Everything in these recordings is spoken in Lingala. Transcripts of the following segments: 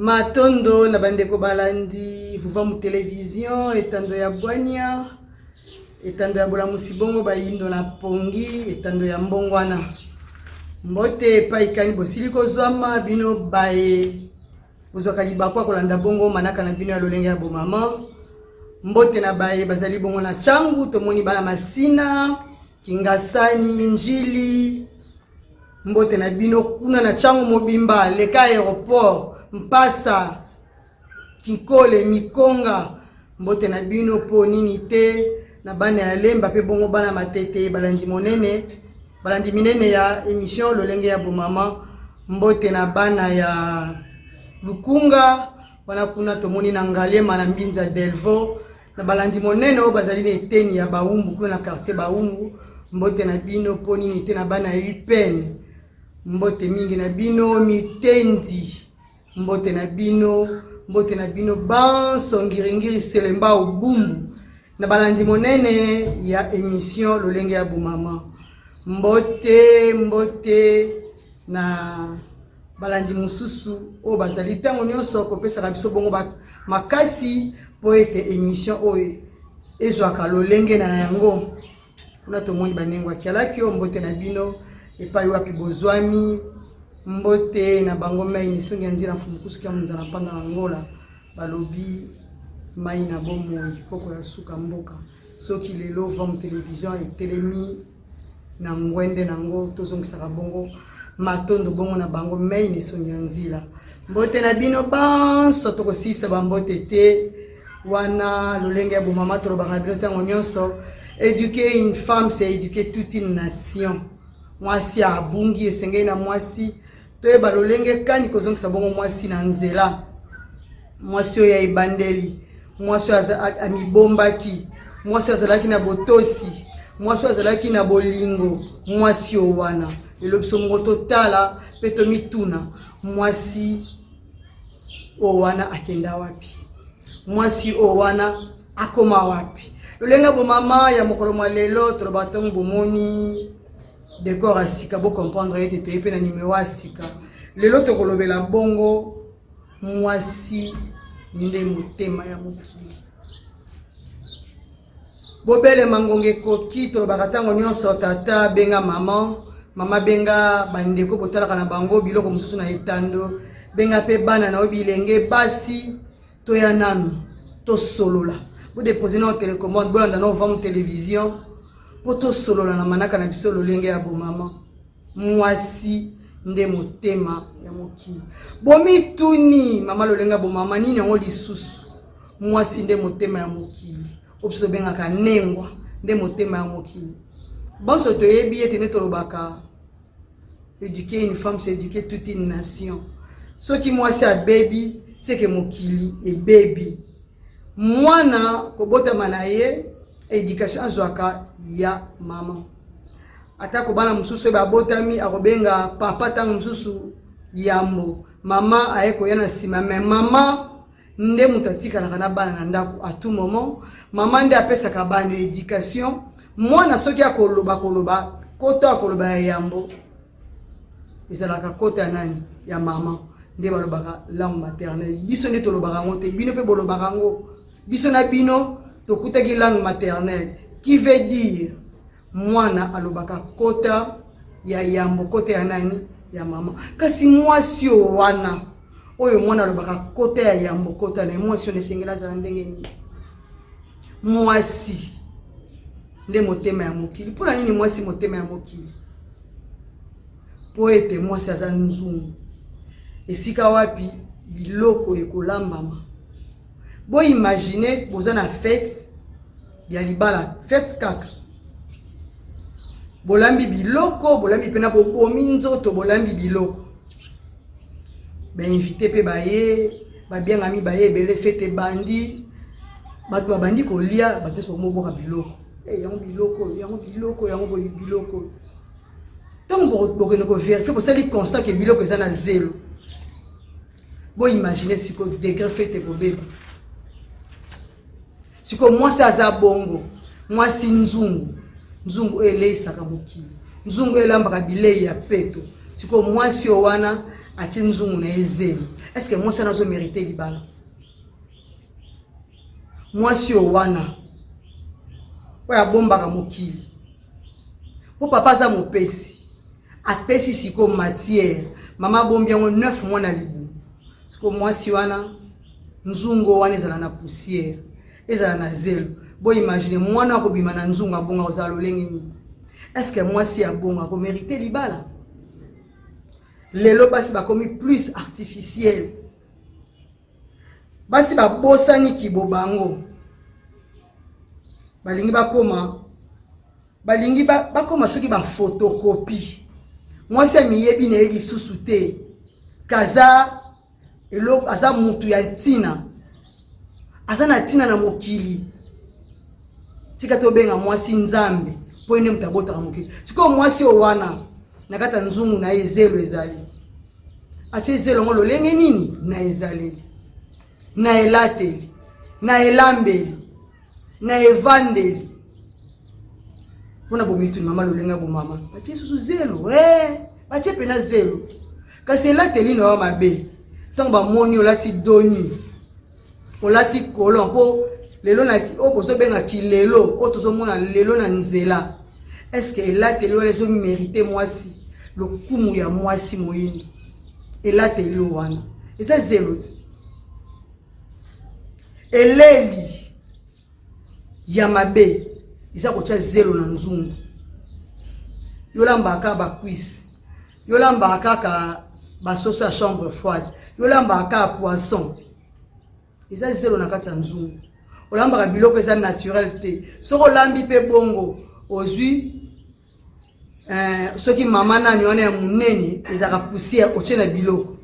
Matondo na bandeko balandi vuva mu télévision etando ya bwania etando ya bola musibongo bayindo na pongi etando ya mbongwana mbote paikani bosili kozwama bino bae bozwaka libakwa kolanda bongo manaka na bino ya lolenge ya bomama mbote na bae bazali bongo na changu tomoni bana masina kingasani njili mbote na bino kuna na changu mobimba leka aéroport mpasa kinkole mikonga mbote na bino po nini te na bana ya lemba pe bongo bana matete balandi monene balandi minene ya émission lolenge ya bomama mbote na bana ya lukunga wana kuna tomoni na ngalema na mbinza delvo na balandi monene o bazali na eteni ya baumbu kuna na quartier baumbu mbote na bino po nini te na bana ya UPN mbote mingi na bino mitendi mbote na bino banso ngiringiri selemba ubumbu na balandi monene ya émission lolenge ya bomama mbote na balandi mususu o bazali tango nyonso kopesa biso bongo makasi po ete émission oyo ezwaka lolenge na yango kuna tomoni banengo akialaki o mbote na bino epai wapi bozwami mbote na bango mai ni songi nzira mfumukusu kya munzana panga Angola balobi mai na bomo koko ya suka mboka soki lelo vom télévision et telemi na ngwende nango tozongisa bongo matondo bongo na bango mai ni songi nzira mbote na bino banso tokosisa bambote te wana lolenge ya bomama tolo banga bino tango nyonso éduquer une femme c'est éduquer toute une nation mwasi abungi esengei na mwasi to ba lolenge kani kozongisa bongo mwasi na nzela mwasi oyo ya ebandeli mwasi amibombaki mwasi azalaki na botosi mwasi azalaki na bolingo mwasi owana lelo biso mongo totala pe tomituna mwasi owana akenda wapi mwasi owana akoma wapi lolenge bomama ya mokolo mwa lelo tolobatongo bomoni décor asika bo comprendre ete te na numéro asika lelo to kolobela bongo mwasi nde motema ya mokili bobele mangonge koki to bakatango nyonso tata benga mama benga bandeko botalaka na bango biloko mususu na etando benga pe bana na obilenge basi to ya nanu to solola bo déposer na télécommande bo na vendre télévision poto solola na manaka na biso lolenge ya bomama mwasi nde motema ya mokili bomituni mama lolenga bomama nini yango lisusu mwasi nde motema ya mokili obiso bengaka nengwa nde motema ya mokili bonso toyebi ete ne tolobaka éduquer une femme c'est éduquer toute une nation soki mwasi abebi c'est que mokili ebebi mwana kobotama na ye éducation azwaka ya mama atako bana mususu ba botami akobenga papa tango mususu yambo mama ayeko yana sima mais mama nde mutatika na bana na ndako à tout moment mama nde apesa ka bana éducation mwana soki akoloba kota akoloba ya yambo ezalaka kota ya nani ya mama nde balobaka langue maternelle biso nde tolobaka ngote bino pe bolobaka ngo biso na bino tokutaki langue maternelle qui veut dire mwana alobaka kota ya yambo kota ya nani ya mama kasi mwasi wana oyo mwana alobaka kota ya yambo kota na mwasi on esengela za ndenge ni mwasi nde motema ya mokili pona nini mwasi motema ya mokili po ete mwasi aza nzungu esika wapi biloko ekolambama bo imaginer boza na fête ya libala fête kaka bolambi biloko bolambi pena bobomi nzoto bolambi biloko ba invité pe baye ba biengami baye bele fête bandi bato babandi kolia bateso moboka biloko yango biloko tango bokene ko vérifier bo sali constat que biloko eza na zéro bo imaginer siko degré fête ko beba siko mwasi aza bongo mwasi nzungu eleisaka mokili nzungu elambaka bilei ya peto siko mwasi owana atie nzungu na ezeli. Est-ce que moi ça n'a pas mérité libala? Moi si o wana oya bombaka mokili po papa za mopesi apesi siko matière mama bombi yango 9 mois na libu siko moi si wana nzungo wana ezala na poussière ezala na zelo bo imagine mwana akobima na nzungu abonga kozala lolenge nini? Est-ce que moi si abonga ko mérité libala? Lelo basi bakomi plus artificiel basi babosani kibobango balingi bakoma soki ba photocopie. Moi c'est miyebi na eli susute kaza elo aza mutu ya ntina azana ntina na mokili tika to benga mwasi nzambe po ene mutabota ka mokili siko mwasi owana nakata nzungu na ezelo ezali ache ezelo ngolo lenge nini na ezali na elateli na elambeli na evandeli pona bomitu ni mama lolenga bo mama ache susu zelo ache pena zelo kasi elateli no mabe tant ba moni olati doni olati kolon po lelo na okoso benga kilelo otozo mona lelo na nzela. Est-ce que elateli wala so mérité mwasi lokumu ya mwasi moyini elateli wana eza zelo eleli ya mabe isa kocha zelo na nzungu yolamba ka ba cuisse yolamba ka basoso ya chambre froide yolamba ka poisson isa zelo na kati ya nzungu olamba ka biloko eza naturel te soko lambi pe bongo ozwi soki mama nani wana ya munene ezaka poussière otie na biloko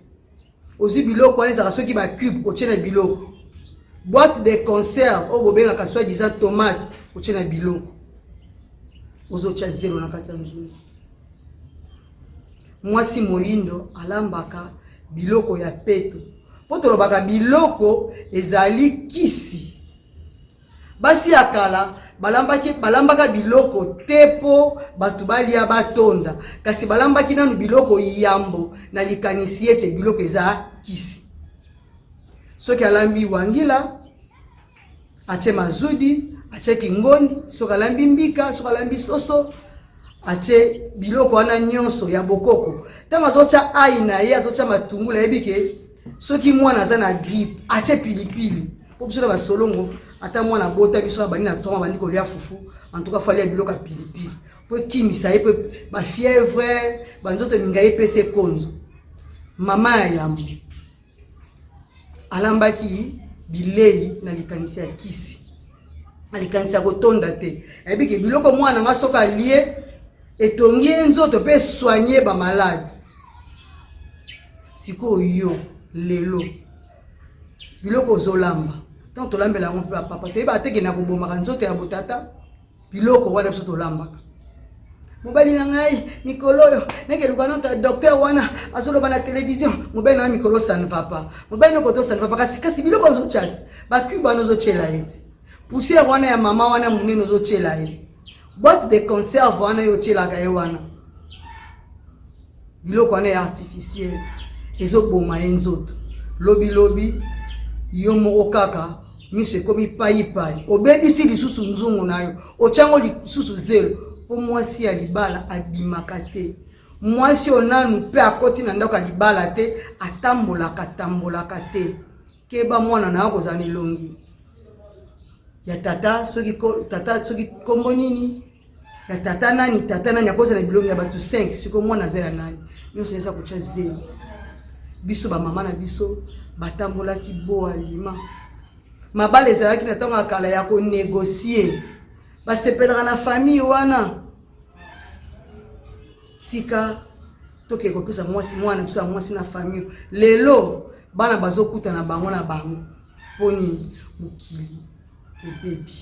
ozwi biloko wana ezaka soki ba cube otie na biloko boîte de conserve o bobenga ka soit disant tomate otie na biloko ozotia zelo na kati ya nzungu. Mwasi moyindo alambaka biloko ya peto po tolobaka biloko ezali kisi. Basi akala balambaka biloko tepo batu balia batonda kasi balambaki nanu biloko yambo na likanisi ete biloko eza kisi. Soki alambi wangila ache mazudi ache kingondi soki alambi mbika soki alambi soso ache biloko wana nyonso ya bokoko tama zocha aina ye azocha matungula ebike soki mwana aza na grippe ache pilipili po biso na basolongo ata mwana bota biso bani na toma bani kolia fufu en tout cas fallait biloko ya pilipili po kimisa ye pe ba fièvre banzoto minga ye pese konzo mama ya yambo alambaki bilei na likanisi ya kisi alikanisa kotonda te ebike biloko mwana masoka lié etongi nzoto pe soigner ba malade siko yo lelo biloko zolamba tant to lambela mon papa to ba teke na kobomaka nzoto ya botata biloko wana biso to lambaka mobali na ngai mikolo yo neke lukana ta docteur wana azoloba na télévision mobali na mikolo ça ne va pas mobali noko to ça ne va pas kasi biloko zo chat ba kuba no zo chela eti poussière wana ya mama wana munene zo chela eti boîte de conserve wana yo chela ga wana biloko wana ya artificiel ezo boma enzoto lobi yo moko kaka miso ekomi pai obebisi lisusu nzungu nayo ochango lisusu zelo po mwasi ya libala abimaka te mwasi onanu pe akoti na ndako ya libala te atambolaka te keba mwana na yako zani longi ya tata soki kombo nini ya tata nani akoza na bilongi ya batu 5 siko mwana zela nani nyonso eza kocha zelo biso ba mama na biso batambola ki bo alima mabale ezalaki na ntango akala ya konégocier basepelaka na famille wana tika toke kopesa mwana biso ya mwasi na famille lelo bana bazokuta na bango poni mokili ebebi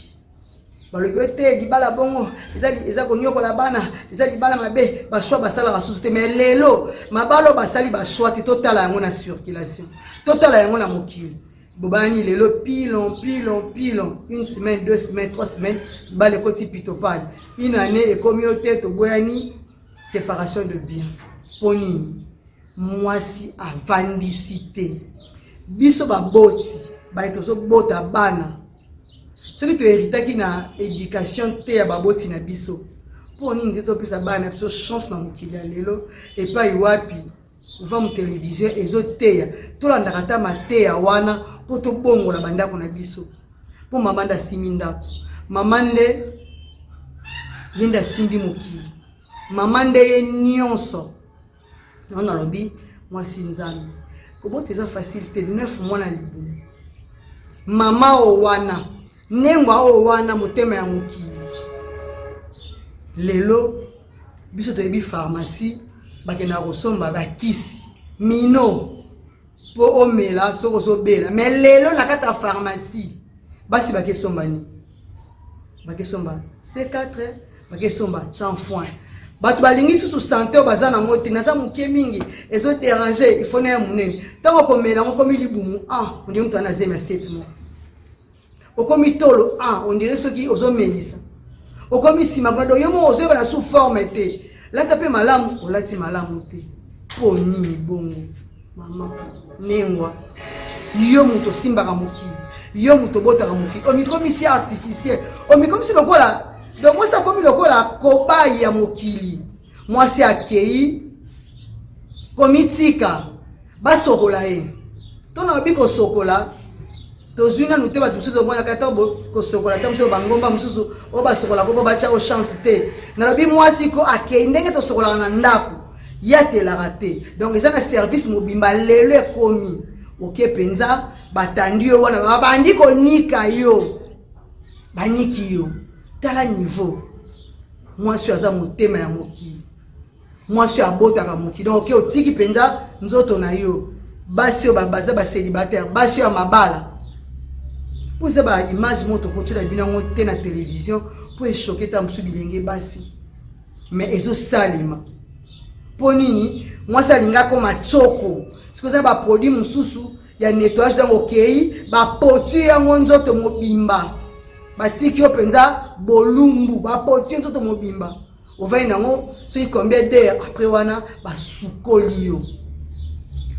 balobi te libala bongo eza konyokola bana eza libala mabe bashwa basala basusu te mais lelo mabalo basali bashwa te totala yango na circulation totala yango na mokili bobani lelo pilon une semaine 2 semaines 3 semaines bale koti pitopane une année et communauté to boyani séparation de biens poni mwasi avandisi te biso baboti baye tozobota bana soki toheritaki na éducation te ya baboti na biso mpo nini nde topesa bana biso chance na mokili ya lelo epai wapi uva mu télévision ezoteya tolandaka ta mateya wana mpo tobongola bandako na biso mpo mama nde asimbi ndako mama nde ye nde asimbi mokili mama nde ye nyonso wana nalobi mwasi nzambe kobota eza facile te 9 mwana libumu mama o wana nengwa o wana motema ya mokili lelo biso toyebi pharmacie bakenda kosomba bakisi mino po omela soko ozobela mais lelo na kati ya pharmacie basi bakesomba ni bakesomba C4 bakesomba chanfoin bato balingi susu santé o baza nango te naza moke mingi ezo déranger il faut na ya monene ntango komela ngo komi libumu on dirait mtu ana zema 7 mois okomi tolo on dirait soki ozomelisa okomi sima kwado yomo ozoyeba na sous forme te lata pe malamu olati malamu te po nini bongo mama nengwa yo muto simbaka mokili yo muto botaka mokili omikomi si artificiel omikomi si lokola donc moi ça komi lokola kobai ya mokili mwasi akei komitika basokola ye tona obi kosokola tozwina nute bato mosusu tomona kata kosokola ta mosusu bangomba mosusu oyo basokola ko mpo batya o chance te nalobi mwasi ko akei ndenge tosokolaka na ndako ye atelaka te donc eza na service mobimba lelo ekomi oke mpenza batandi yo wana babandi konika yo baniki yo tala niveau mwasi aza motema ya mokili mwasi abotaka mokili donc oke otiki mpenza nzoto na yo basi oyo baza bacelibataire basi oyo ya mabala po eza baimage moto kotiela bino yango te na télévision po eshoke ta mosusu bilenge basi mais ezosalema mpo nini mwasi alinga koma tsoko soki eza baproduit mosusu ya nettoyage ntango okei bapoti yango nzoto mobimba batiki yo mpenza bolumbu bapoti yo nzoto mobimba ovai nango soki combien d'heure après wana basukoli yo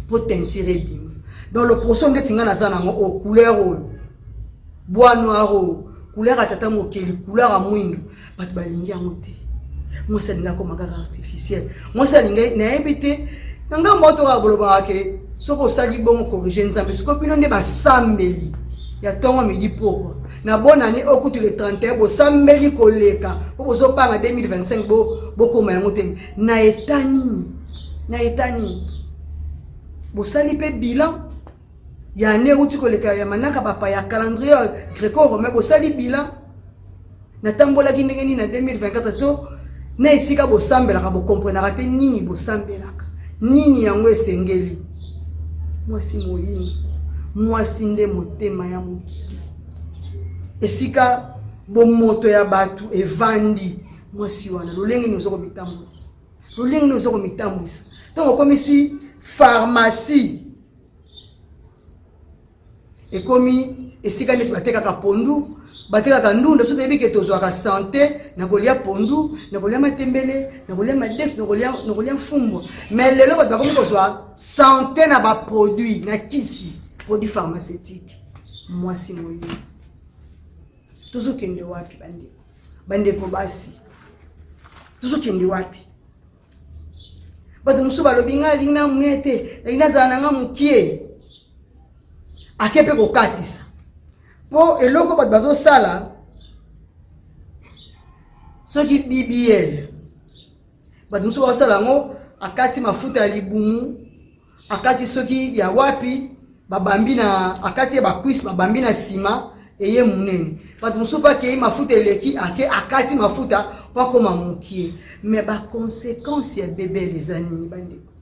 po tentire bima donc le poisson nde tinga naza nango o couleur oyo bois noir oyo couleur ya tata mokeli couleur ya mwindo bato balingi yango te mwasi alinga koma kaka artificiel mwasi alinga nayebi te nanga moto oyo abolobaka ke soki osali bongo corrige nzambe sikoyo bino nde basambeli ya ntongo midi pokwa na bonne année okutu le 31 bosambeli koleka po bozobanga 2025 bokoma yango te na etani bosali mpe bilan ya ane uti koleka ya manaka papa ya calendrier greco-romain bosali bilan natambolaki ndenge nini na 2024 to na esika bosambelaka bokomprenaka te nini bosambelaka nini yango esengeli mwasi moyini mwasi nde motema ya mokili esika bomoto ya bato evandi mwasi wana lolenge ni ozokomitambwisa ntango okomisi pharmacie ekomi esika neti batekaka pondu batekaka ndunda biso toyebi ke tozwaka santé na kolia pondu na kolia matembele na kolia madesi na kolia mfumbwa mais lelo bato bakomi kozwa santé na baproduit na kisi produit pharmaceutique mwasi moyini tozokende wapi bandeko basi tozokende wapi bato mosusu balobi nga alingi na mune te alingi nazala na nga mokie ake mpe kokatisa mpo eloko bato bazosala soki BBL bato mosusu bazosala yango akati mafuta ya libumu akati soki ya wapi babambi na akati ya bakwisi babambi na nsima eye munene bato mosusu bakei mafuta eleki ake akati mafuta pakoma mokie mais baconséquence ya bebele eza nini bandeko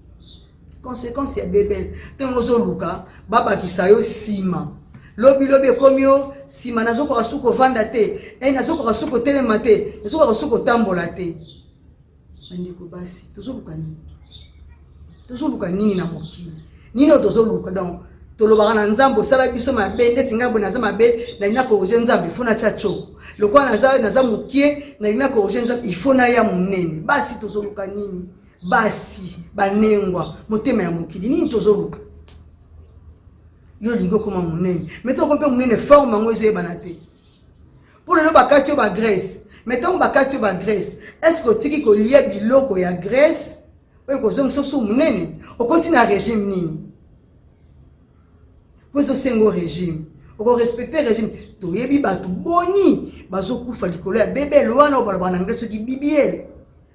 conséquence ya bebele ntango ozoluka babakisa yo nsima lobi ekomi yo nsima nazokoka suki kovanda te nazokoka suki kotelema te nazokoka suki kotambola te bandeko basi tozoluka nini na mokili nini oyo tozoluka donc tolobaka na nzambe osala biso mabe ndeti ngai boye naza mabe nalina korige nzambe ifo natya tsoko lokola naza mokie nalina korige nzambe ifo naya monene basi tozoluka nini basi banengwa motema ya mokili nini tozoluka yo lingo koma munene mettons qu'on peut munene forme ngo ezo yebana te pour le bakati ba Grèce mettons bakati ba Grèce est-ce que tiki ko lié biloko ya Grèce oyo ko zongo so munene o continue à régime nini pour so sengo régime o respecter régime to yebi batu boni bazo kufa likolo ya bebe loana o balabana ngreso ki bibiel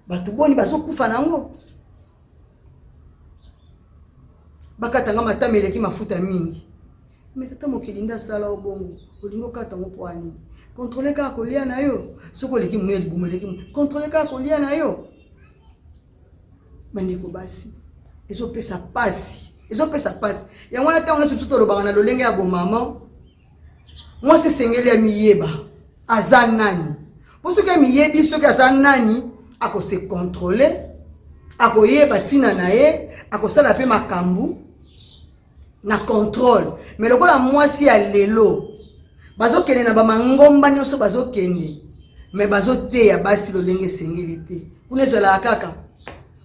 batu boni bazo kufa nango bakatanga matama eleki mafuta mingi mais tata mokilinda sala obongo olingo kata ngo poani contrôler ka kolia na yo soko leki muneli bumeleki contrôler ka kolia na yo mandiko basi ezo pesa pasi ya mwana ta ona sutu lo bangana lo lenge ya bo maman moi c'est sengeli ya miyeba azanani posoka miyebi soki azanani ako se contrôler ako yeba tina na ye ako sala pe makambu na contrôle mais lokola mwasi ya lelo bazokende na bamangomba nyonso bazokende mais bazoteya basi lolenge sengeli te kuna ezala kaka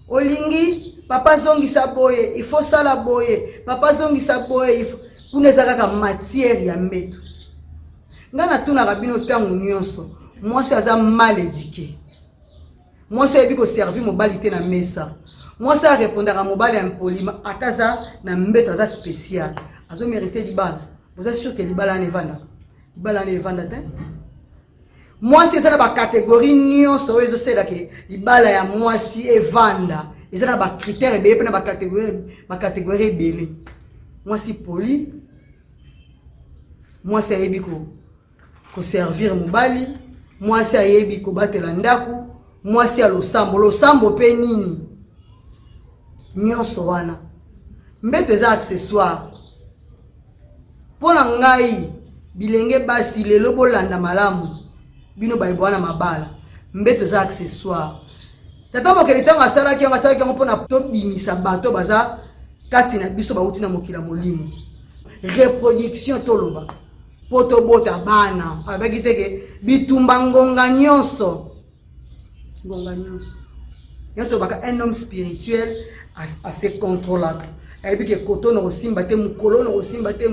olingi papa zongisa boye il faut sala boye papa zongisa boye kuna ezala kaka matière ya mbeto ngana tuna rabino tangu nyonso mwasi aza mal éduqué mwasi ayebi ko servir mobali te na mesa mwasi a répondre mobali impolima ataza na mbeto aza spécial azo mériter libala vous êtes sûr que libala ne vanda te mwasi eza na ba catégorie nyonso oyo ezosela ke libala ya mwasi evanda eza na ba critères ebele pe na ba catégorie ebele mwasi poli mwasi ayebi ko servir mobali mwasi ayebi ko batela ndaku mwasi ya losambo pe nini nyonso wana mbeto eza accessoire pona ngai bilenge basi lelo bolanda malamu bino baibwana mabala mbeto eza accessoire tata mokeli ntango asalaki yango mpona tobimisa bato baza kati na biso bauti na mokila molimo reproduction toloba po tobota bana abaki teke bitumba ngonga nyonso yoto baka un homme spirituel a se contrôlaka ayebi ke koto na kosimba te mukolo na kosimba te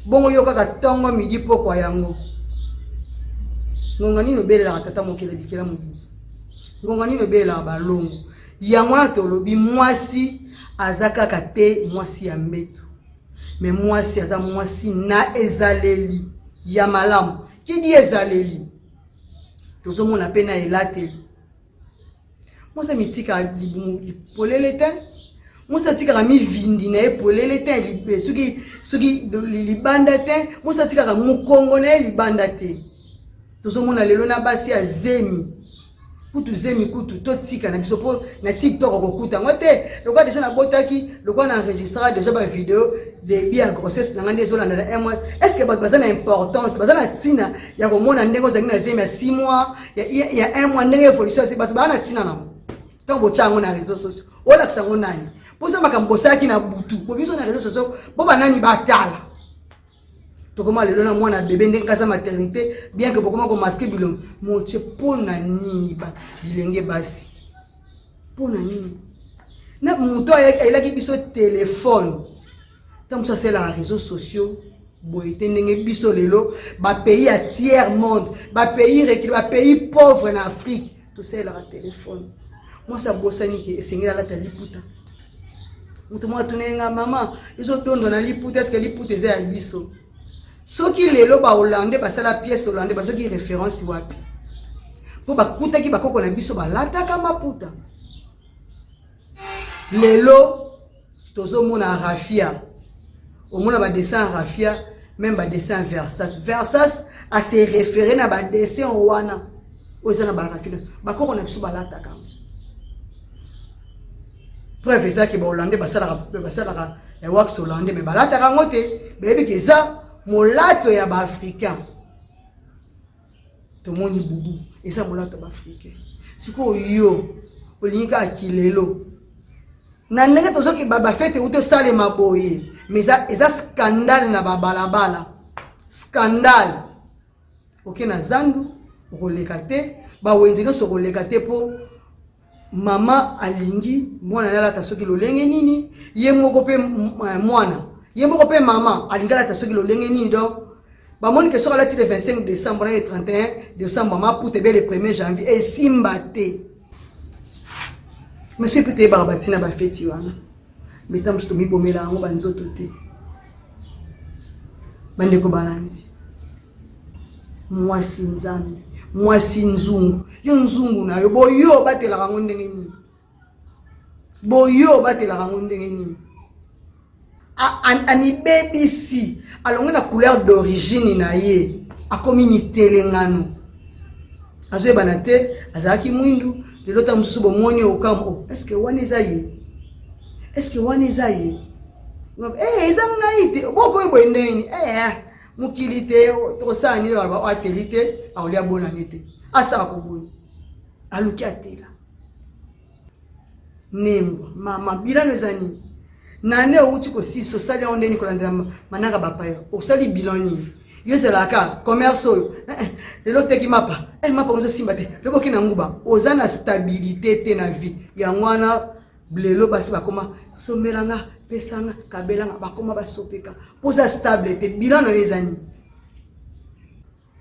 bongo yo kaka tongo midi pokwa yango ngonga nino belela tata mokele dikela mobisi ngonga nino belela balongo yango na tolobi mwasi azakaka te mwasi ya mbeto mais mwasi aza mwasi na ezaleli ya malamu qui dit ezaleli tozomona pe na elate mwasi mitika polele te mwasi atikaka mivindi na ye polele te soki libanda te mwasi atikaka mukongo na ye libanda te tozomona lelo na basi ya zemi kutu totika na biso po na TikTok kokuta ngo te lokwa déjà na botaki lokwa na enregistrer déjà ba vidéo de bien grossesse na ngande ezolanda na 1 mois est-ce que baza na importance baza na tina ya komona ndenge ozangi na zemi ya 6 mois ya 1 mois ndenge evolution c'est bato bana tina na to bochango na réseaux sociaux ola kisango nani posa makambosaki na butu bo biso na réseaux sociaux bo banani batala tokoma lelo na mwana bébé ndenge kasa maternité bien que bokoma ko masquer bilongo moche pona nini ba bilenge basi pona nini na muto ayelaki biso téléphone tant ça c'est la réseaux sociaux boyete ndenge biso lelo ba pays ya tiers monde ba pays reculé ba pays pauvre en Afrique tout ça la téléphone moi ça bosani ki esengela la taliputa muto mo tunenga mama izo tondo na liputa est-ce que liputa eza ya biso soki lelo ba hollandais basala pièce hollandais basoki référence wapi po bakutaki bakoko na biso balataka maputa lelo tozomona rafia omona ba dessin rafia même ba dessin Versace a se référer na ba dessin wana oza na ba rafia bakoko na biso balataka preuve ça que ba hollandais basala ya wax hollandais mais balataka ngote bebi ke ça molato ya ba africain to moni bubu esa molato ba africain siko yo olinga akilelo na ndenge tozoki ba fete uto sale maboye mais eza scandale na balabala scandale ok na zandu roleka te ba wenzi no so roleka te po mama alingi mwana nalata soki lolenge nini ye moko pe mwana ye moko pe mama alingi alata soki lolenge nini donc bamoni ke soki alati le 25 décembre na le 31 décembre mama pute be le 1er janvier esimba te monsieur peut yebaka batina bafeti wana meta mosusu tomibomela yango banzoto te bandeko balanzi mwasi nzambe mwasi nzungu yo nzungu na yo boyo batelaka ngo ndenge nini boyo batelaka ngo ndenge nini amibebisi alongo na couleur d'origine na ye akomi nitelengano azoyebana te azalaki mwindu lelo ta mosusu bomoni okamo est-ce que wana eza ye est-ce que wana eza ye eza ngai te bokoyeboye ndenge mukili te tosani ba ateli te aolia bonani te asala koboni aluki atela nembwa mama bilano eza nini nane outi kosisi osali yango ndeni kolandela manaka bapaya osali bilan nini yo ezalaka commerce oyo lelo teki mapa mapa ozosimba te loboki na nguba oza na stabilité te na vie yango wana lelo basi bakoma somelanga pesanga kabelanga bakoma basopeka poza stable te bilano ezani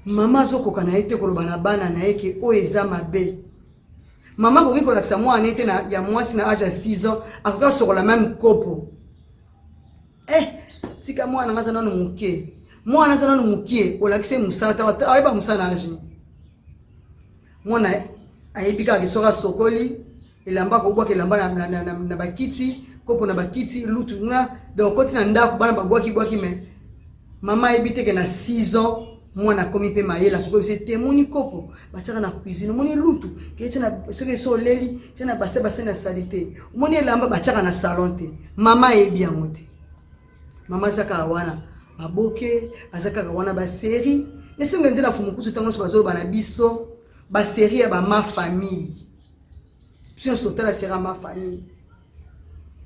mama zokoka na ete koloba na bana na eke o eza mabe mama koki kolakisa mwana ete na ya mwasi na âge ya 6 ans akoka sokola même kopo tika mwana ngaza nanu muke mwana za nanu mukie olakise musala ta ayeba musala âge mwana ayebika ke soka sokoli elamba ko bwaka elamba na bakiti kopo na bakiti lutu na donc koti na ndako bana babwaki me mama ebite ke na 6 ans mwana komi pe mayela ko se temoni kopo bachaka na cuisine moni lutu ke tena seke so leli tena base na salite moni elamba bachaka na salon te mama ebi yangote mama saka wana baboke azaka wana ba série nesinga nzela fumukusu tango so bazo bana biso ba série ya ba ma famille si on se total sera ma famille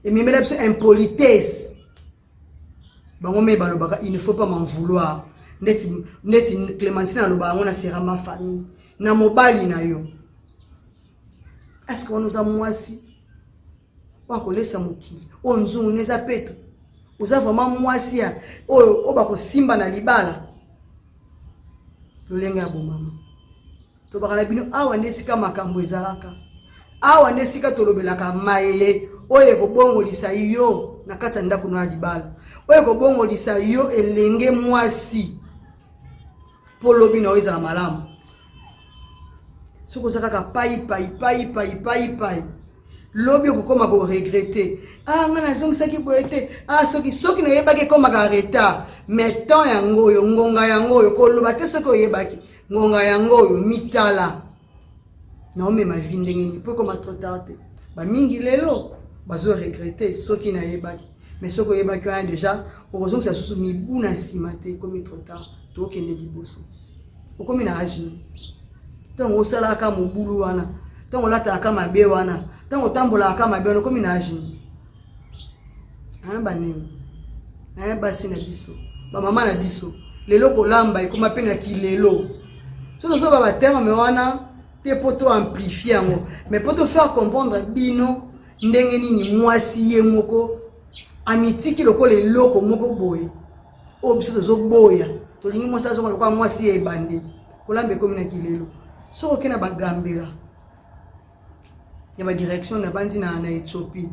et même là c'est impolitesse bango me balobaka il ne faut pas m'en vouloir net Clémentine aloba ngona sera ma famille na mobali na yo est-ce qu'on nous a mwasi wako lesa mukili o nzungu neza petre oza vraiment mwasi ya o bako simba na libala lolenga bo mama to bakala bino awa ndesika makambo ezalaka awa ndesika tolobelaka maele oye ko bongolisa yo na kata ndako na libala oye ko bongolisa yo elenge mwasi polobi na oza malamu soko zakaka pai lobi kokoma ko regretter ngana zongisaki boyete soki na yebaki koma ka retard mais temps yango yo ngonga yango yo koloba te soki oyebaki ngonga yango yo mitala na ome ma vie ndenge ni po koma trop tard ba mingi lelo bazo regretter soki na yebaki mais soki oyebaki wana déjà okozongisa susu mibu na nsima te komi trop tard tokende liboso okomi na âge ntango osalaka mobulu wana ntango olataka mabe wana ntango otambolaka mabe wana okomi na âge banengo basi na biso bamama na biso lelo kolamba ekoma mpe na kilelo so tozoba baterme wana te po to amplifie yango mais po to faire comprendre bino ndenge nini mwasi ye moko amitiki lokola eloko moko boye oyo biso tozoboya tolingi mwasi azonga lokola mwasi ye ebande kolamba ekomi na kilelo soko okena bagambela ya ba direction na bandi na Ethiopie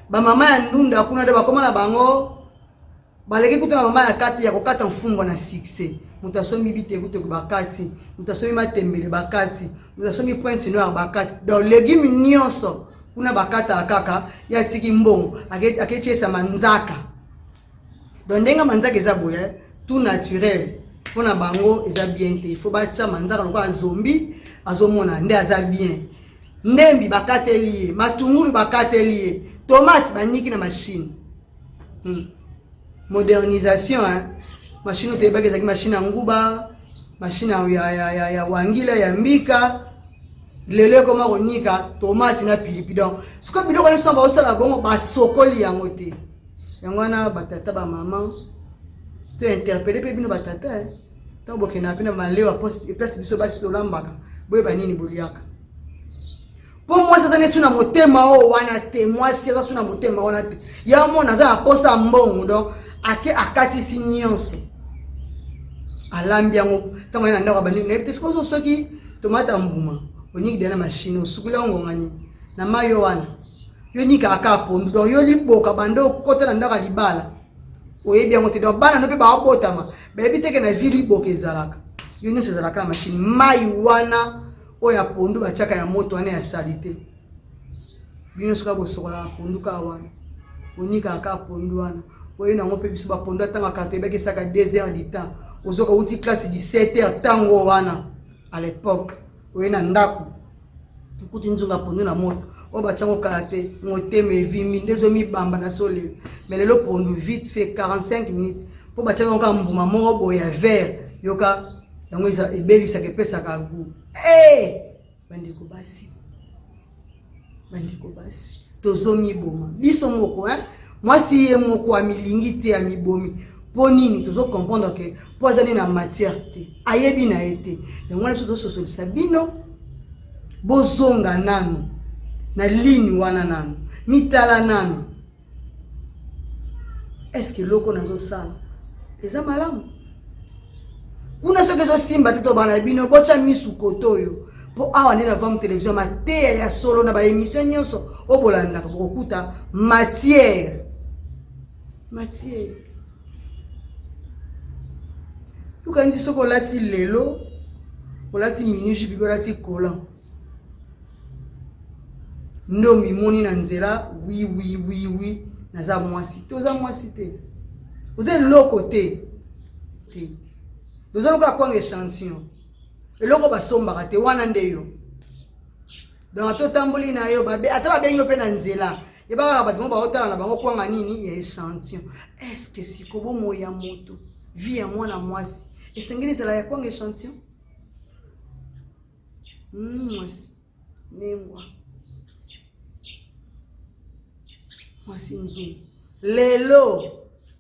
ba mama ya ndunda kuna de bakoma na bango baleki kuta mama ya kati ya kokata mfungwa na succès mutasomi bite kuto bakati mutasomi matembele bakati mutasomi pointe noire bakati donc légume nyonso kuna bakata akaka ya tiki mbongo akechesa manzaka donc ndenga manzaka eza boye tout naturel pona bango eza bien te il faut ba tcha manzaka lokwa zombie azomona nde aza bien ndembi bakateliye matunguru bakateliye tomate baniki na machine modernisation machine te bageza ki machine ya nguba machine ya wangila ya mbika lele koma konika tomate na pilipili donc siko biloko ne samba osala bongo basokoli yango te yango na batata ba mama to interpeller pe bino batata to bokena pena malewa poste place biso basi to lambaka boye banini boliaka Pour moi ça n'est suna motema o wana te moi c'est ça suna motema wana te ya mona za aposa mbongo donc ake akati si nyonso alambia ngo tama na ndaka bandi ne tisko so soki tomata mbuma oniki dena machine osukula ngongani na mayo wana yo nika akapo ndo yo liboka bando kota na ndaka libala oyebi yango te donc bana no pe ba obotama bebi teke na vili boka ezalaka yo nyonso ezalaka na machine mai wana oya pondu bachaka ya moto ane ya salite bino soka bosokola pondu ka wana onika aka pondu wana oyo na ngope biso ba pondu atanga kato ebeke saka 2 heures du temps ozoka uti classe 17 heures tango wana à l'époque oyo na ndako kuti nzunga pondu na moto o bachango karate moteme vimi ndezo mi bamba na sole mais lelo pondu vite fait 45 minutes po bachango ka mbuma moko boya vert yoka yango isa ebelisa ke pesa ka gu bandeko basi tozomi boma biso moko mwasi ye moko a milingi te ya mibomi po nini tozo comprendre que po azali na matière te ayebi na ete yango wana tozo sosolisa bino bozonga nanu na ligne wana nanu mitala nanu est-ce que loko nazo sala eza malamu kuna soki ezo simba te to bana bino bocha misu kotoyo po awa nde na vam télévision mateya ya solo na ba émission nyonso obolandaka bokokuta matière ukandi soko olati lelo olati minuji bibi olati kolan ndo mimoni na nzela oui naza mwasi te oza mwasi te oza loko te oza lokola kwanga échantillon eloko basombaka te wana nde yo donc totamboli na yo ata babengi yo mpe na nzela yebaka bato mo baotala na bango kwanga nini ya échantillon est-ce que sikobo moi ya moto vie ya mwana mwasi esengeli ezala ya kwanga échantillon mwasi nengwa mwasi nzungu lelo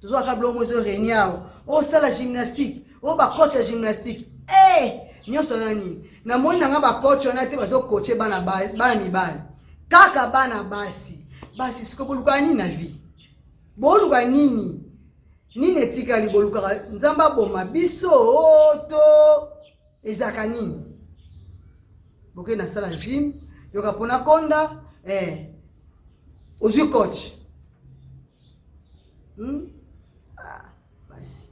tozwaka biloko ezo réuni awa osala gymnastique o bacoach ya gymnastique nyonso na nini namoni nanga bacoach wana te bazocoache bana mibali kaka bana basi siko boluka nini na vie boluka nini etikali bolukaka nzambe aboma biso to ezaka nini boke na sala gym yoka pona konda ozwi coach basi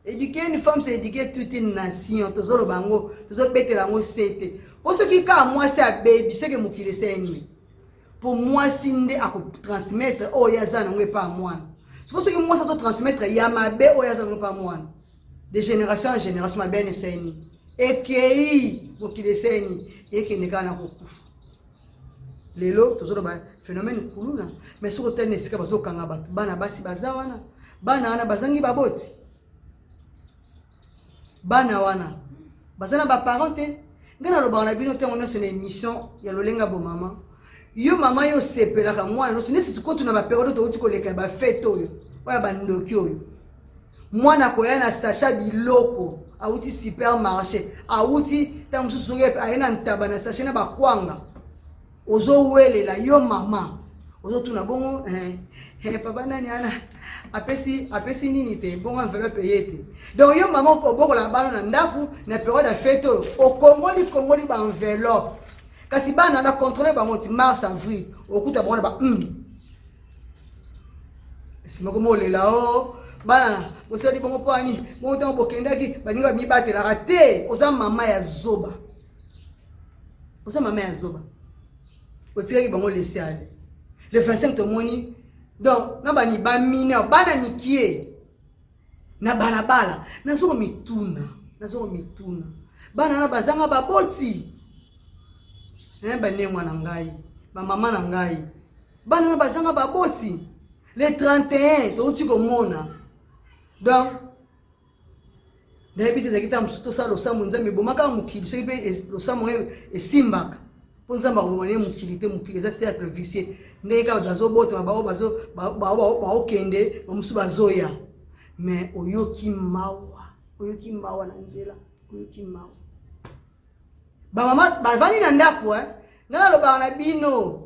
éduquer une femme, c'est éduquer toute une nation. Tozolo bango, tozo bete lango sete. Pour ceux qui ka moi c'est un baby, c'est que mukile c'est ni. Pour moi sinde à transmettre oh yazana ngwe pas moi. C'est pour ceux qui moi ça to transmettre yamabe oh yazana pas moi. De génération en génération ma bene c'est ni. Et kei mukile c'est ni et que ne kana kokufa. Lelo tozolo ba phénomène kuluna. Mais sur hôtel ne sika bazo kanga batu. Bana basi bazawana. Bana ana bazangi baboti. Bana wana basana ba parente ngana lo bana bino te on une émission ya lolenga bo mama yo mama yo sepela ka mwana no sinesi tukotu na ba période to uti ko leka ba fête oyo oya ba ndoki oyo mwana ko yana stasha biloko auti supermarché auti ta mususu ngepe ayena ntaba na stasha na ba kwanga ozo welela yo mama ozo tuna bongo papa nani ana apesi nini te bongo enveloppe yete donc yo maman oboko la bana na ndaku na période de fête o kongoli ba enveloppe kasi bana na contrôler ba moti mars avril okuta bongo ba simako molela o bana osali bongo poani bongo tango bokendaki baninga mibatela raté oza mama ya zoba otikaki bango laisser aller le 25 tomoni donc na bani ba mineur bana mikie na balabala nazo mituna bana na bazanga baboti bane mwana ngai ba mama na ngai bana na bazanga baboti le 31 to uti komona donc d'habitude zakita msuto sa lo samu nzambe bomaka mukili so ibe lo samu esimbaka pour nzamba kolomane mukili za cercle vicieux ndeka bazo bota bazo kende bamusu bazoya mais oyoki mawa na nzela oyoki mawa ba mama bavani na ndako ngana loba na bino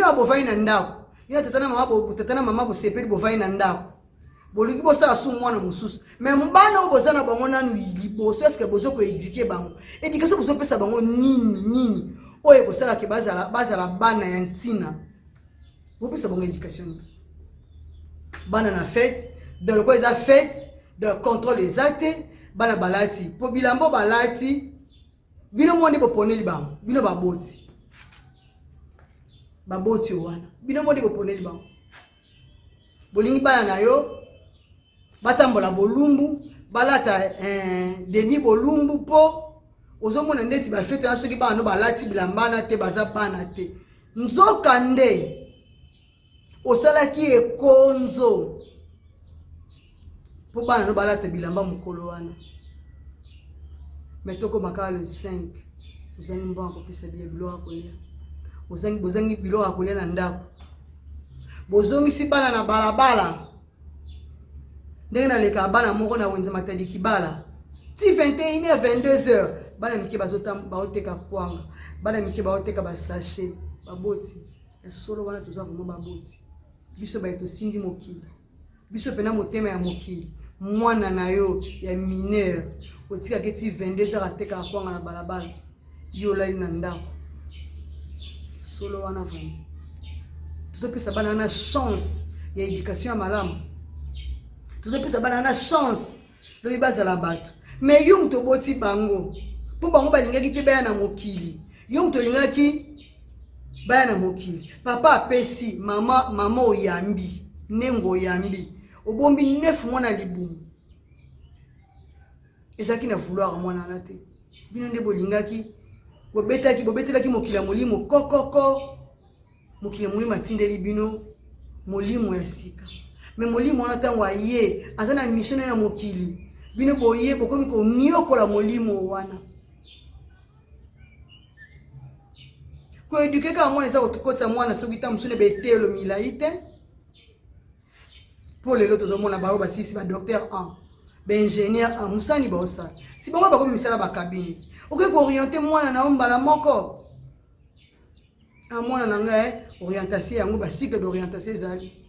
abovai na ndako yo tatana mama bo sepeli bovai na ndako bolingi bosala su mwana mosusu mais mbana oboza na bango nanu liboso est-ce que bozo ko éduquer bango éducation bozo pesa bango nini oyo bosala ke bazala bana ya ntina bopesa bango éducation bana na fête dans le quoi ils a fête de contrôle les actes bana balati po bilambo balati bino monde boponeli bango bino baboti wana bino monde boponeli bango bolingi bana na yo batambola bolumbu balata demi bolumbu po ozomona ndeti ba fete soki bana balati bilambana te baza bana te nzoka nde osalaki ekonzo po bana no balata bilamba mokolo wana metoko makala le 5 ozangi mbongo kopesa biloko kolia bozangi biloko kolia na ndako bozongisi bana na balabala ndenge na leka bana moko na wenza matadi kibala ti 21h 22h bana mike baoteka kwanga bana mike baoteka basashe baboti ya solo wana toza komo baboti biso baito sindi mokili biso pena motema ya mokili mwana na yo ya mineur otika ke ti 22h ateka kwanga na balabala yo lali na ndako solo wana vraiment tozopesa bana na chance ya éducation ya malamu tozopesa bana na chance lobi bazala bato mais yo muto boti bango po bango balingaki te baya na mokili yo muto lingaki baya na mokili papa apesi mama oyambi nengo oyambi obombi 9 mwana libumu ezaki na vouloir mwana na te bino nde bolingaki bobetelaki mokili ya molimo kokoko mokili ya molimo atindeli bino molimo ya sika mais molimo wana ntango aye aza na mission na mokili bino boye bokomi koniokola molimo wana koeduke kaka mwana eza kokotisa mwana soki ta mosune betelo milai te po lelo tozomona bao basisi badocteur 1 baingénieur 1 mosani baosala si bango bakomi misala bakabine okoki kooriente mwana na yo mbala moko mwana na ngai orientation yango bacycle d'orientation ezali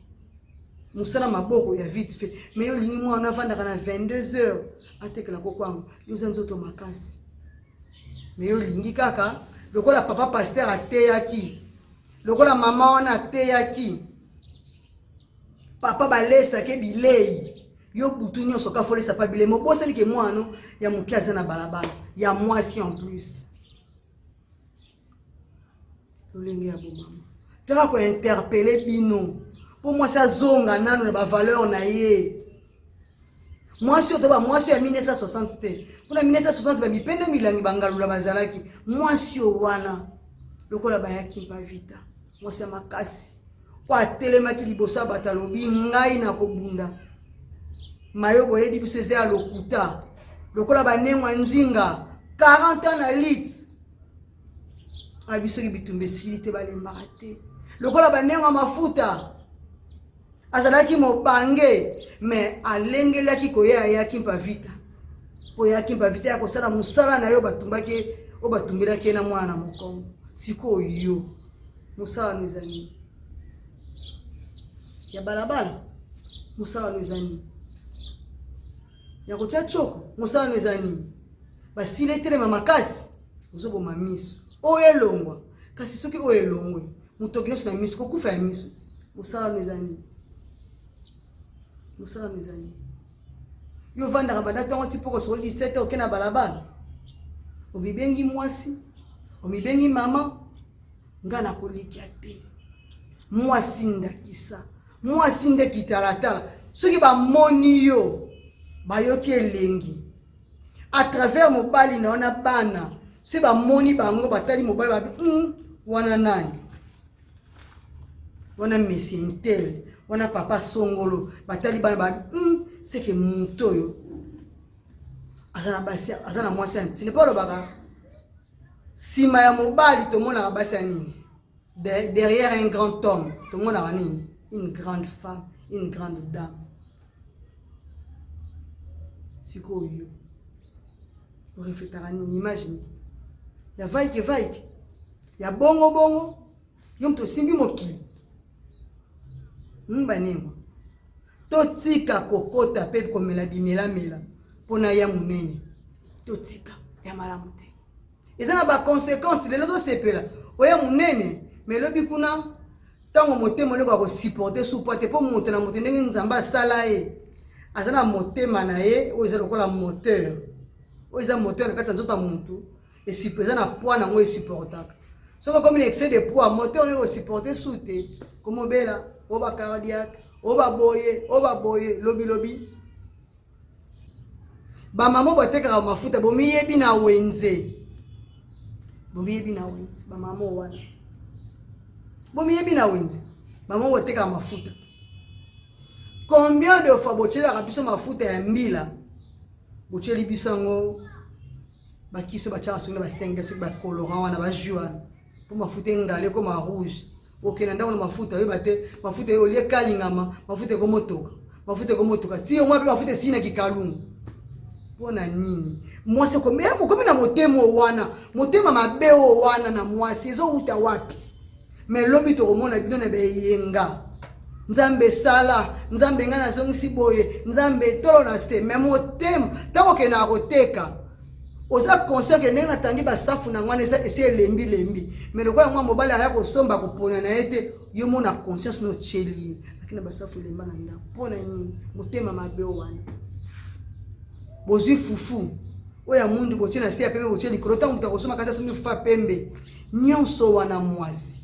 musala maboko ya vite fait mais yo lingi mwana avandaka na 22h atekela kokwango yo za nzoto makasi mais yo lingi kaka lokola papa pasteur ateyaki lokola mama wana ateyaki papa balesa ke bilei yo butu nyonso ka folesa pa bilei moboseli ke mwana ya moki aza na balabala ya mwasi en plus lolenge ya bomama taka ko interpeller bino pour moi ça zonga nano na ba valeur na ye mwasi oto ba mwasi ya 1960 te kuna 1960 ba bipende milangi bangalula bazalaki mwasi wana lokola bayaki ba vita mwasi ya makasi kwa telemaki libosa batalobi ngai na kobunda mayo boyedi biso eza ya lokuta lokola banengwa nzinga 40 ans na lit abiso ki bitumbe silite balembaka te lokola banengwa mafuta azalaki mobange mais alengelaki koya yaki mpa vita po yaki mpa vita ya kosala musala na yo batumbaki o batumbelaki na mwana mokongo siko yo musala nizani ya balabala musala nizani ya kotia choko musala nizani basile telema makasi uzoboma miso oyo elongwa kasi soki oyo elongwe mutoki nyonso na miso kokufa ya miso ti musala nizani musala nizani yo vandaka banda ntango ti poko soli 17 oke na balabala omibengi mwasi omibengi mama nga na kolikia te mwasi ndakisa mwasi nde kitalatala soki bamoni yo bayoki elengi à travers mobali na wana bana se bamoni bango batali mobali babi wana nani wana monsieur intel wana papa songolo batali bana babi c'est que mutoyo azana mwasi ce n'est pas le baga sima ya mobali tomona basi nini derrière un grand homme tomona nini une grande femme une grande dame siko yo reflétera nini imagine ya vaike ya bongo bongo yo mto simbi mokili mbanengo totika kokota pe komela bimela mela pona ya munene totika ya malamu te ezana ba conséquences les autres sepela oya munene melobi kuna tango motema leko ko supporter supporter po monter na moto ndenge nzamba sala ye azana motema na ye o ezalo kola moteur o eza moteur na kati nzota muntu et supporter na poids na ngo supportaka soko comme l'excès de poids moteur ne ko supporter soute comme bela o ba cardiaque o ba boye lobi ba maman batekaka mafuta bo miyebi na wenze ba maman wana bo miyebi na wenze maman batekaka mafuta combien de fois bochela kabiso mafuta ya mbila bocheli bisango bakiso bachaka songa ba 5 sur ba colorant wana ba juan pour mafuta ngale comme rouge okena ndako na mafuta yo bate mafuta yo lie kalingama mafuta ko motoka ti yo mwa mafuta sina kikalungu pona nini mwasi ko memo komi na motemo wana motema mabeo wana na mwasi zo uta wapi me lobi to komona bino na beyenga nzambe sala nzambe ngana zongisi boye nzambe tolo na se me motema tako ke na koteka oza conscient que nenga tangi ba safu na ngwana ese lembi mais le kwa mwa mobali aya ko somba ko pona na ete yo mona conscience no cheli akina ba safu lemba na nda pona nini motema mabeo wana bozui fufu oya mundu bochena se apembe bocheli krota mutakosoma kata simi fa pembe nyonso wana mwasi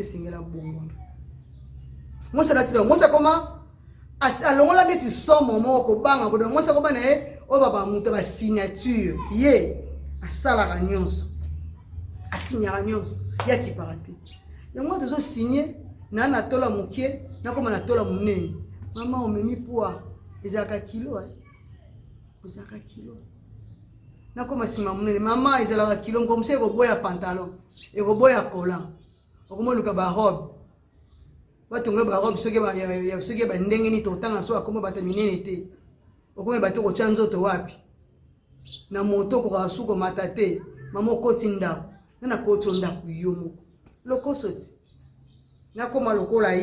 singela bongo mwasi natida mwasi koma alongola neti somo moko banga bodo mwasi ko bana o baba muta ba signature ye asala nyonso asinya nyonso ya kiparate ya moi tozo signer na tola mukie na koma na tola munene mama omeni poids ezaka kilo na koma sima munene mama ezala kilo ngom se ko boya pantalon e ko boya collant okomoluka ba robe batonga ba robe soke ba ndenge ni totanga so akoma bata minene te okome bato ko chanzoto wapi na moto ko kasuko matate mama koti ndako na koti ndako yomo lokosoti nakoma lokola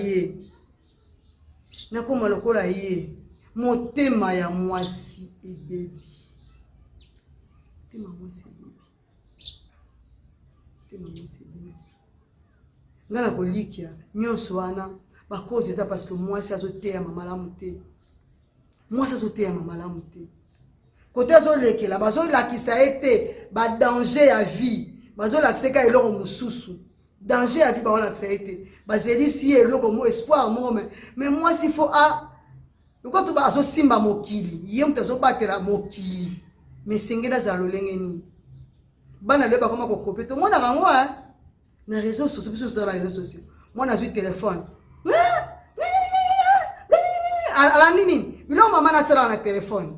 ye motema ya mwasi ebebi tema mwasi ngana kolikia nyonso wana bakozi eza parce que mwasi azoteya mamalamu te mwasi azoteya mamalamu te kote azolekela bazolakisa ete danger ya vie bazolakisa ka eloko mosusu danger ya vie bazolakisa ete bazelisi ye eloko mo espoir mo mais mwasi faut lokoto azosimba mokili ye moto azobatela mokili mais sengela za lolenge nini bana le bakoma kokope to mona kango na réseaux sociaux biso dans les réseaux sociaux moi na zui téléphone ala nini bilo mama na sala na téléphone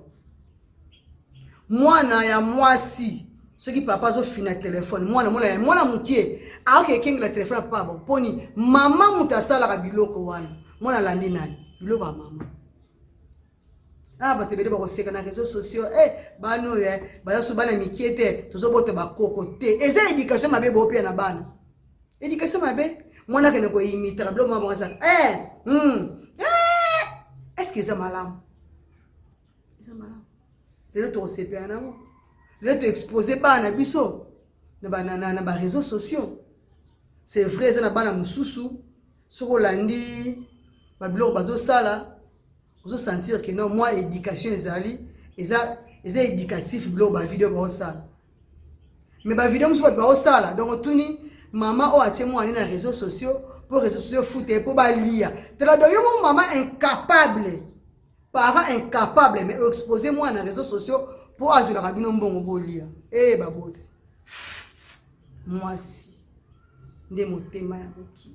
mwana ya mwasi soki papa zo fina téléphone mwana mukie aoke kengi la téléphone pa bon poni mama mutasala ka biloko wana mwana landi nani biloko ya mama batebele ba koseka na réseaux sociaux bano bazo bana mikiete tozo bote ba kokote eza éducation mabe bo pia na bana éducation mabe mwana kene ko imiter blo mama ça est-ce que ça malam le to sepe na mo le to exposer bana biso na ba réseaux sociaux c'est vrai ça na bana mususu soko landi ba blog bazo sala vous sentir que non moi éducation ezali eza éducatif blog ba vidéo ba sala mais ba vidéo musu ba sala donc tuni maman o atie moi na réseaux sociaux pour réseaux sociaux fouter pour ba lia tela do yo maman incapable parent incapable mais exposer moi na réseaux sociaux pour azula rabino mbongo bolia baboti mwasi nde motema ya boki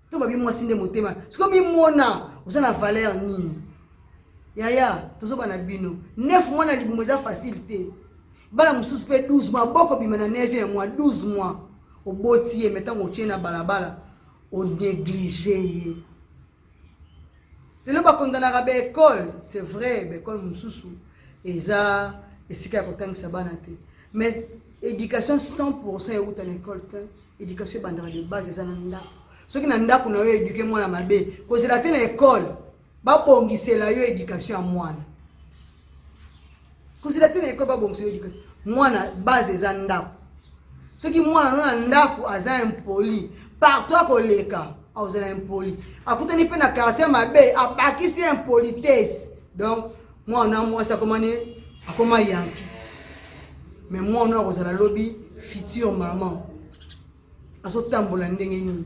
to babi mwasi nde motema siko mi mona uzana valeur nini yaya tozo bana bino 9 mois na libumo za facilité bala mususu pe 12 mois boko bima na 9e mois 12 mois oboti ye metango tiena balabala o négliger lelo bakondana ka be école c'est vrai be école mususu eza esika ya kotangisa bana te mais éducation 100% et à l'école, éducation bandara de base et nanda. Ceux qui n'ont pas éduqué moi à ma bé, quand c'est la école, ba bongi c'est la éducation à moi. Quand c'est la école, ba bongi c'est l'éducation. Moi na base et nanda. Ceux qui moi nanda pour aza impoli, partout à koleka, aza impoli. À côté ni pe na quartier ma bé, à baki c'est impolitesse. Donc moi on a moi ça comment yanki. Mais moi on a osé la lobby future maman. Aso tambola ndenge ni.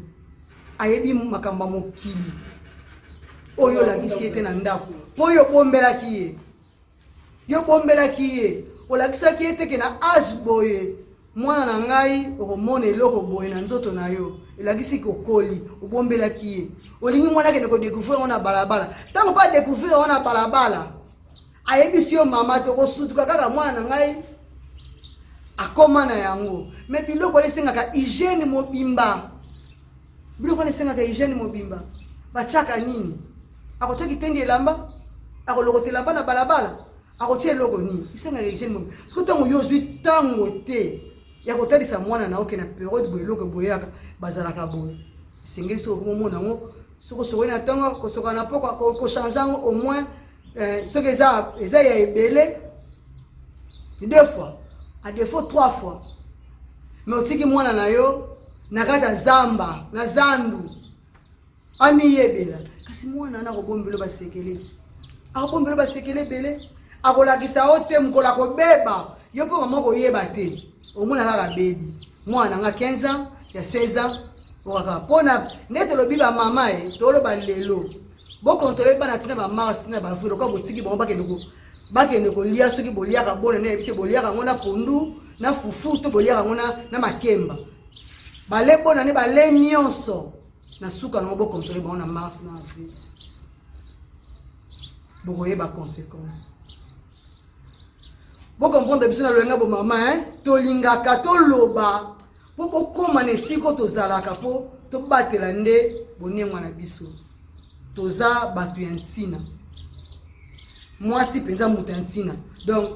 Ayebi makamba mokili. Oyo la bisi ete na ndako. Oyo bombela kiye. Yo bombela kiye. Ola kisa ki ete ke na age boye. Mwana na ngai okomona eloko boye na nzoto na yo. Elakisi kokoli, obombela kiye. Olingi mwana ke ko découvrir ona balabala. Tango pas découvrir ona balabala. Ayebi si yo mama to ko sutuka kaka mwana na ngai akoma na yango. Mais biloko lesenga ka hygiène mobimba. Biloko lesenga ka hygiène mobimba. Bachaka nini? Akotia kitendi elamba, akolokotela bana balabala, akotia eloko nini? Isenga ka hygiène mobimba. Siko tango yo zwi tango te. Ya kotalisa mwana na oke na période boye eloko boyaka bazalaka boye. Sengeli so komona ngo soko sowe na tango ko soka na poko ko changer au moins ce que ça ya ebele 2 fois. À des fois 3 fois. Mais otiki mwana na yo nakata zamba na zandu ami yebela kasi mwana na ko bombelo ba sekelezi akobombelo ba sekele bele akolakisa ote mkola ko beba yo po mama ko yeba te omona kaka baby mwana nga 15 ans ya 16 ans okaka pona neto lobiba mama tolo ba lelo bo contrôler bana tina ba mars na ba fulo ko botiki bo bakende ko lia soki boliaka bona na ebite boliaka ngona pondu na fufu to boliaka ngona na makemba bale bona ne bale nyonso na suka no bo contrôler bona mars na avril bo koyeba conséquence bo comprendre biso na loyenga bo mama to lingaka to loba po bokoma na esiko tozalaka po to batela nde bonengwa na biso toza batu ya ntina mwasi penza mutu ya ntina donc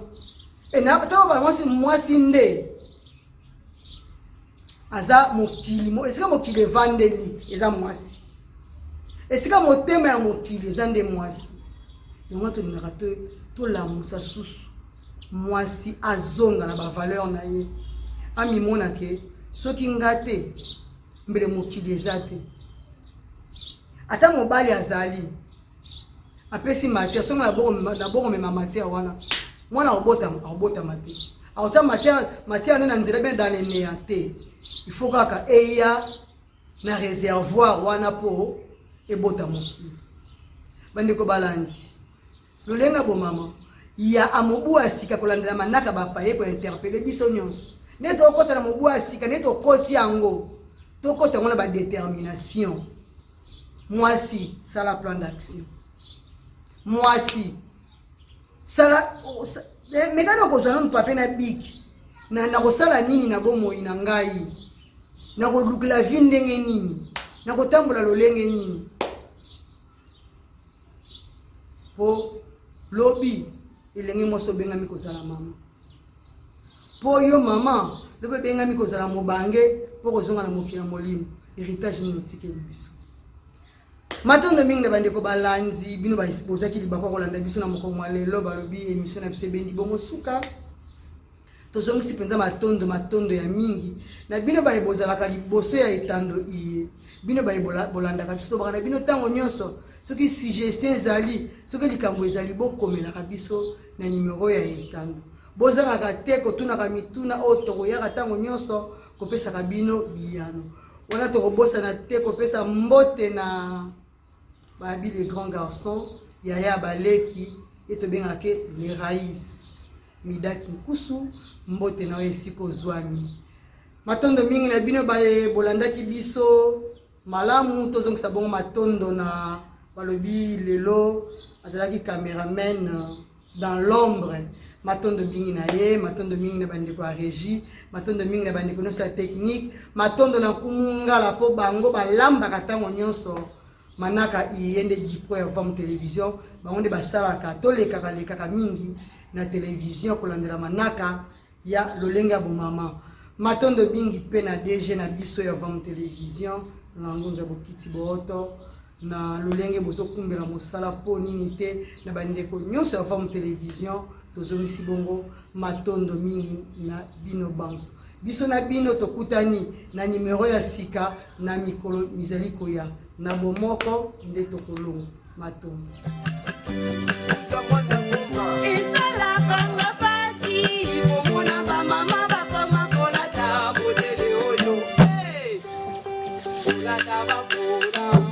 taba ba mwasi nde aza mokili esika mokili evandeli eza mwasi esika motema ya mokili eza nde mwasi yango tolingaka tolamusa susu mwasi azonga na bavaleur na ye amimona ke soki nga te mbele mokili eza te ata mobali azali apesi matière songa na bongo mema matière wana mwana obota matière auta matière nena nzela bien dans les néantés il faut kaka eya na réservoir wana po ebota mokili bandeko balandi lolenga bo mama ya amobu asika kolandela manaka bapaye ko interpeller biso nyonso neto okota na mobu asika neto koti yango to kota ngona ba détermination mwasi sala plan d'action mwasi sala mekano kozana mpape na biki na kosala nini na bomo ina ngai na kolukila vie ndenge nini na kotambola lolenge nini po lobi elenge moso bengami kozala mama po yo mama lobe bengami kozala mobange po kozonga na mokili na molimo héritage notike biso matondo mingi na bandeko balanzi bino bozaki libakwa kolanda biso na mokongo lelo balobi émission na biso bendi bomo suka tozongisi penza matondo ya mingi na bino bayebozalaka liboso ya etando iye bino bayebolanda biso bakana bino tango nyonso soki suggestion ezali soki likambo ezali bokomelaka biso na numero ya etando bozalaka te kotunaka mituna oyo tokoyaka tango nyonso kopesaka bino biyano wana tokobosana te kopesa mbote na babi les grands garçons yaya baleki etobengaka les raïs midaki nkusu mbote na esiko zwami matondo mingi na bino bolandaki biso malamu tozongisa bongo matondo na balobi lelo azalaki cameraman dans l'ombre matondo mingi na ye matondo mingi na bandeko ya régie matondo mingi na bandeko nyonso ya technique matondo na kumungala po bango balambaka ntango nyonso manaka iyende dipo ya femme télévision bango nde basalaka tolekaka mingi na télévision kolandela manaka ya lolenga bo mama matondo bingi pe na DG na biso ya Vam Télévision na ngonja bokiti boto na lolenge bozo kumbela mosala po nini te na bandeko nyonso ya Vam Télévision tozomisi bongo matondo mingi na bino banso biso na bino tokutani na numero ya sika na mikolo mizali koya na bomoko nde tokolongo matondo Mama